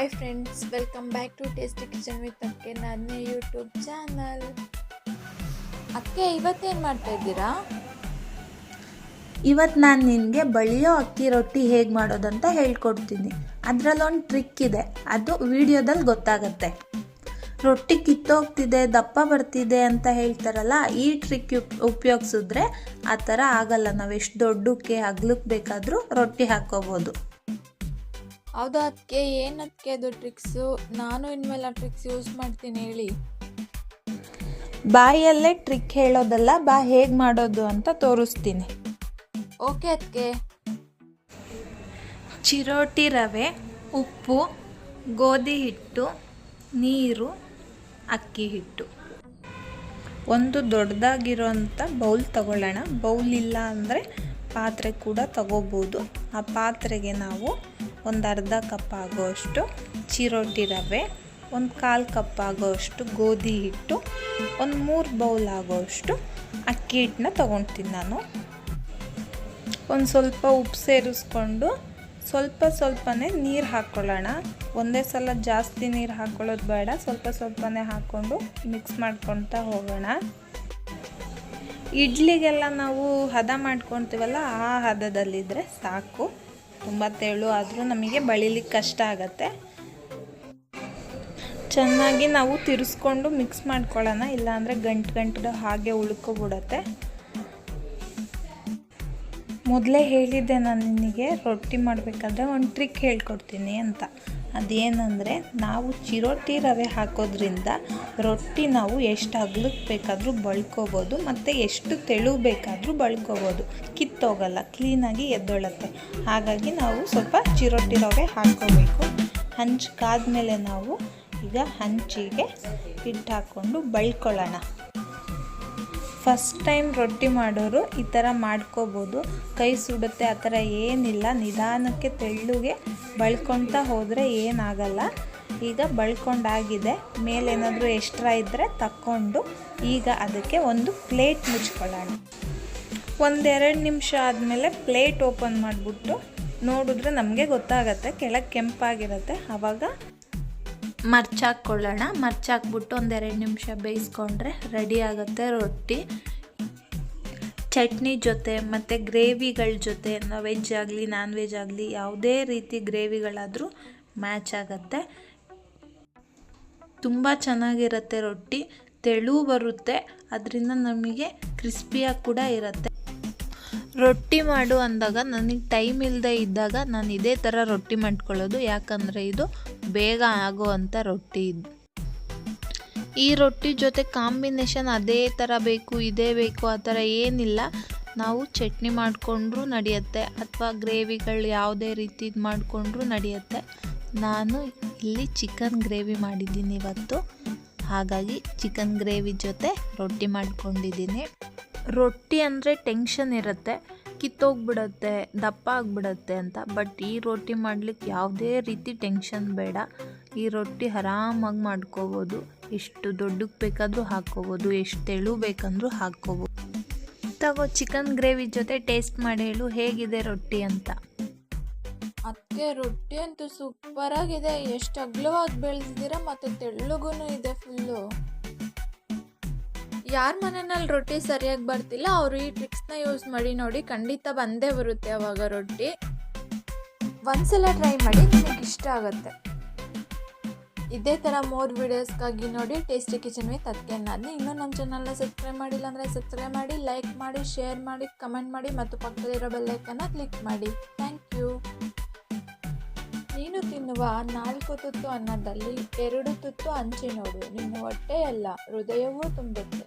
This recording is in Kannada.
Hi friends, welcome back to tasty kitchen with ಅಕ್ಕೆ, ನನ್ನ ಯೂಟ್ಯೂಬ್ ಚಾನಲ್. ಅಕ್ಕೆ, ಇವತ್ತೇನು ಮಾಡ್ತಾ ಇದ್ದೀರಾ? ಇವತ್ತು ನಾನು ನಿನಗೆ ಬಳಿಯೋ ಅಕ್ಕಿ ರೊಟ್ಟಿ ಹೇಗೆ ಮಾಡೋದಂತ ಹೇಳ್ಕೊಡ್ತೀನಿ. ಅದರಲ್ಲೊಂದು ಟ್ರಿಕ್ ಇದೆ, ಅದು ವಿಡಿಯೋದಲ್ಲಿ ಗೊತ್ತಾಗುತ್ತೆ. ರೊಟ್ಟಿ ಕಿತ್ತೋಗ್ತಿದೆ, ದಪ್ಪ ಬರ್ತಿದೆ ಅಂತ ಹೇಳ್ತಾರಲ್ಲ, ಈ ಟ್ರಿಕ್ ಉಪಯೋಗಿಸಿದ್ರೆ ಆ ಥರ ಆಗಲ್ಲ. ನಾವು ಎಷ್ಟು ದೊಡ್ಡಕ್ಕೆ ಅಗ್ಲಕ್ಕೆ ಬೇಕಾದರೂ ರೊಟ್ಟಿ ಹಾಕ್ಕೋಬೋದು. ಹೌದಾ ಅದಕ್ಕೆ, ಏನದಕ್ಕೆ ಅದು ಟ್ರಿಕ್ಸು? ನಾನು ಇನ್ಮೇಲೆ ಆ ಟ್ರಿಕ್ಸ್ ಯೂಸ್ ಮಾಡ್ತೀನಿ, ಹೇಳಿ. ಬಾಯಲ್ಲೇ ಟ್ರಿಕ್ ಹೇಳೋದಲ್ಲ, ಬಾ ಹೇಗೆ ಮಾಡೋದು ಅಂತ ತೋರಿಸ್ತೀನಿ. ಓಕೆ ಅದಕ್ಕೆ. ಚಿರೋಟಿ ರವೆ, ಉಪ್ಪು, ಗೋಧಿ ಹಿಟ್ಟು, ನೀರು, ಅಕ್ಕಿ ಹಿಟ್ಟು. ಒಂದು ದೊಡ್ಡದಾಗಿರೋಂಥ ಬೌಲ್ ತಗೊಳ್ಳೋಣ. ಬೌಲ್ ಇಲ್ಲ ಅಂದರೆ ಪಾತ್ರೆ ಕೂಡ ತಗೋಬೋದು. ಆ ಪಾತ್ರೆಗೆ ನಾವು ಒಂದು ಅರ್ಧ ಕಪ್ ಆಗೋಷ್ಟು ಚಿರೋಟಿ ರವೆ, ಒಂದು 1/4 ಕಪ್ ಆಗೋಷ್ಟು ಗೋಧಿ ಹಿಟ್ಟು, ಒಂದು 3 ಬೌಲ್ ಆಗೋಷ್ಟು ಅಕ್ಕಿ ಹಿಟ್ಟನ್ನ ತೊಗೊಳ್ತೀನಿ ನಾನು. ಒಂದು ಸ್ವಲ್ಪ ಉಪ್ಪು ಸೇರಿಸ್ಕೊಂಡು ಸ್ವಲ್ಪನೇ ನೀರು ಹಾಕ್ಕೊಳ್ಳೋಣ. ಒಂದೇ ಸಲ ಜಾಸ್ತಿ ನೀರು ಹಾಕ್ಕೊಳ್ಳೋದು ಬೇಡ, ಸ್ವಲ್ಪನೇ ಹಾಕ್ಕೊಂಡು ಮಿಕ್ಸ್ ಮಾಡ್ಕೊಳ್ತಾ ಹೋಗೋಣ. ಇಡ್ಲಿಗೆಲ್ಲ ನಾವು ಹದ ಮಾಡ್ಕೊತೀವಲ್ಲ, ಆ ಹದದಲ್ಲಿದ್ದರೆ ಸಾಕು. ತುಂಬ ತೆಳು ಆದರೂ ನಮಗೆ ಬಳಿಲಿಕ್ಕೆ ಕಷ್ಟ ಆಗುತ್ತೆ. ಚೆನ್ನಾಗಿ ನಾವು ತಿರ್ಸ್ಕೊಂಡು ಮಿಕ್ಸ್ ಮಾಡ್ಕೊಳ್ಳೋಣ, ಇಲ್ಲಾಂದರೆ ಗಂಟು ಹಾಗೆ ಉಳ್ಕೊಬಿಡತ್ತೆ. ಮೊದಲೇ ಹೇಳಿದ್ದೆ ನಾನು ನಿನಗೆ, ರೊಟ್ಟಿ ಮಾಡಬೇಕಾದ್ರೆ ಒಂದು ಟ್ರಿಕ್ ಹೇಳ್ಕೊಡ್ತೀನಿ ಅಂತ. ಅದೇನೆಂದರೆ, ನಾವು ಚಿರೋಟಿ ರವೆ ಹಾಕೋದ್ರಿಂದ ರೊಟ್ಟಿ ನಾವು ಎಷ್ಟು ಅಗ್ಲಕ್ಕೆ ಬೇಕಾದರೂ ಬಳ್ಕೋಬೋದು, ಮತ್ತು ಎಷ್ಟು ತೆಳು ಬೇಕಾದರೂ ಬಳ್ಕೋಬೋದು. ಕಿತ್ತೋಗಲ್ಲ, ಕ್ಲೀನಾಗಿ ಎದ್ದೊಳುತ್ತೆ. ಹಾಗಾಗಿ ನಾವು ಸ್ವಲ್ಪ ಚಿರೋಟಿ ರವೆ ಹಾಕ್ಕೋಬೇಕು. ಹಂಚು ಕಾದ್ಮೇಲೆ ನಾವು ಈಗ ಹಂಚಿಗೆ ಹಿಟ್ಟು ಹಾಕ್ಕೊಂಡು ಬಳ್ಕೊಳ್ಳೋಣ. ಫಸ್ಟ್ ಟೈಮ್ ರೊಟ್ಟಿ ಮಾಡೋರು ಈ ಥರ ಮಾಡ್ಕೋಬೋದು. ಕೈ ಸುಡುತ್ತೆ ಆ ಥರ ಏನಿಲ್ಲ, ನಿಧಾನಕ್ಕೆ ತೆಳ್ಳುಗೆ ಬಳ್ಕೊಳ್ತಾ ಹೋದರೆ ಏನಾಗಲ್ಲ. ಈಗ ಬಳ್ಕೊಂಡಾಗಿದೆ. ಮೇಲೇನಾದರೂ ಎಕ್ಸ್ಟ್ರಾ ಇದ್ದರೆ ತಕ್ಕೊಂಡು ಈಗ ಅದಕ್ಕೆ ಒಂದು ಪ್ಲೇಟ್ ಮುಚ್ಕೊಳ್ಳೋಣ. 1-2 ನಿಮಿಷ ಆದಮೇಲೆ ಪ್ಲೇಟ್ ಓಪನ್ ಮಾಡಿಬಿಟ್ಟು ನೋಡಿದ್ರೆ ನಮಗೆ ಗೊತ್ತಾಗತ್ತೆ, ಕೆಳಗೆ ಕೆಂಪಾಗಿರುತ್ತೆ. ಆವಾಗ ಮರ್ಚಾಕ್ಕೊಳ್ಳೋಣ. ಮರ್ಚಾಕ್ಬಿಟ್ಟು 1-2 ನಿಮಿಷ ಬೇಯಿಸ್ಕೊಂಡ್ರೆ ರೆಡಿ ಆಗುತ್ತೆ ರೊಟ್ಟಿ. ಚಟ್ನಿ ಜೊತೆ ಮತ್ತು ಗ್ರೇವಿಗಳ ಜೊತೆ, ವೆಜ್ ಆಗಲಿ ನಾನ್ ವೆಜ್ ಆಗಲಿ ಯಾವುದೇ ರೀತಿ ಗ್ರೇವಿಗಳಾದರೂ ಮ್ಯಾಚ್ ಆಗುತ್ತೆ. ತುಂಬ ಚೆನ್ನಾಗಿರುತ್ತೆ ರೊಟ್ಟಿ, ತೆಳು ಬರುತ್ತೆ, ಅದರಿಂದ ನಮಗೆ ಕ್ರಿಸ್ಪಿಯಾಗಿ ಕೂಡ ಇರುತ್ತೆ. ರೊಟ್ಟಿ ಮಾಡು ಅಂದಾಗ ನನಗೆ ಟೈಮ್ ಇಲ್ಲದೆ ಇದ್ದಾಗ ನಾನು ಇದೇ ಥರ ರೊಟ್ಟಿ ಮಾಡ್ಕೊಳ್ಳೋದು. ಯಾಕಂದರೆ ಇದು ಬೇಗ ಆಗೋವಂಥ ರೊಟ್ಟಿ ಇದು. ಈ ರೊಟ್ಟಿ ಜೊತೆ ಕಾಂಬಿನೇಷನ್ ಅದೇ ಥರ ಬೇಕು, ಇದೇ ಬೇಕು ಆ ಥರ ಏನಿಲ್ಲ. ನಾವು ಚಟ್ನಿ ಮಾಡಿಕೊಂಡ್ರೂ ನಡೆಯುತ್ತೆ, ಅಥವಾ ಗ್ರೇವಿಗಳು ಯಾವುದೇ ರೀತಿ ಮಾಡಿಕೊಂಡ್ರೂ ನಡೆಯುತ್ತೆ. ನಾನು ಇಲ್ಲಿ ಚಿಕನ್ ಗ್ರೇವಿ ಮಾಡಿದ್ದೀನಿ ಇವತ್ತು, ಹಾಗಾಗಿ ಚಿಕನ್ ಗ್ರೇವಿ ಜೊತೆ ರೊಟ್ಟಿ ಮಾಡ್ಕೊಂಡಿದ್ದೀನಿ. ರೊಟ್ಟಿ ಅಂದರೆ ಟೆನ್ಷನ್ ಇರುತ್ತೆ, ಕಿತ್ತೋಗ್ಬಿಡತ್ತೆ, ದಪ್ಪ ಆಗಿಬಿಡತ್ತೆ ಅಂತ. ಬಟ್ ಈ ರೊಟ್ಟಿ ಮಾಡಲಿಕ್ಕೆ ಯಾವುದೇ ರೀತಿ ಟೆನ್ಷನ್ ಬೇಡ. ಈ ರೊಟ್ಟಿ ಆರಾಮಾಗಿ ಮಾಡ್ಕೋಬೋದು. ಎಷ್ಟು ದೊಡ್ಡಕ್ಕೆ ಬೇಕಾದರೂ ಹಾಕ್ಕೋಬೋದು, ಎಷ್ಟು ತೆಳು ಬೇಕಂದ್ರೂ ಹಾಕ್ಕೋಬೋದು. ತಗೋ, ಚಿಕನ್ ಗ್ರೇವಿ ಜೊತೆ ಟೇಸ್ಟ್ ಮಾಡಿ ಹೇಳು ಹೇಗಿದೆ ರೊಟ್ಟಿ ಅಂತ. ಅದಕ್ಕೆ ರೊಟ್ಟಿ ಅಂತೂ ಸೂಪರಾಗಿದೆ. ಎಷ್ಟು ಅಗಲವಾಗಿ ಬೆಳೆಸಿದ್ದೀರಾ, ಮತ್ತು ತೆಳ್ಳಗೂ ಇದೆ ಫುಲ್ಲು. ಯಾರ ಮನೆಯಲ್ಲಿ ರೊಟ್ಟಿ ಸರಿಯಾಗಿ ಬರ್ತಿಲ್ಲ ಅವರು ಈ ಟ್ರಿಕ್ಸ್ನ ಯೂಸ್ ಮಾಡಿ ನೋಡಿ, ಖಂಡಿತ ಬಂದೇ ಬರುತ್ತೆ ಅವಾಗ ರೊಟ್ಟಿ. ಒಂದ್ಸಲ ಟ್ರೈ ಮಾಡಿ, ನಿಮಗೆ ಇಷ್ಟ ಆಗುತ್ತೆ. ಇದೇ ಥರ ಮೋರ್ ವೀಡಿಯೋಸ್ಗಾಗಿ ನೋಡಿ ಟೇಸ್ಟಿ ಕಿಚನ್ ವಿತ್ ಅಕ್ಕೆ. ನಾನು ಇನ್ನೂ ನಮ್ಮ ಚಾನಲ್ನ ಸಬ್ಸ್ಕ್ರೈಬ್ ಮಾಡಿಲ್ಲ ಅಂದರೆ ಸಬ್ಸ್ಕ್ರೈಬ್ ಮಾಡಿ, ಲೈಕ್ ಮಾಡಿ, ಶೇರ್ ಮಾಡಿ, ಕಮೆಂಟ್ ಮಾಡಿ, ಮತ್ತು ಪಕ್ಕದಲ್ಲಿರೋ ಬೆಲ್ಲೈಕನ್ನ ಕ್ಲಿಕ್ ಮಾಡಿ. Thank you. ನೀನು ತಿನ್ನುವ 4 ತುತ್ತು ಅನ್ನದಲ್ಲಿ 2 ತುತ್ತು ಹಂಚಿ ನೋಡು, ನಿನ್ನ ಹೊಟ್ಟೆಯಲ್ಲ ಹೃದಯವೂ ತುಂಬುತ್ತೆ.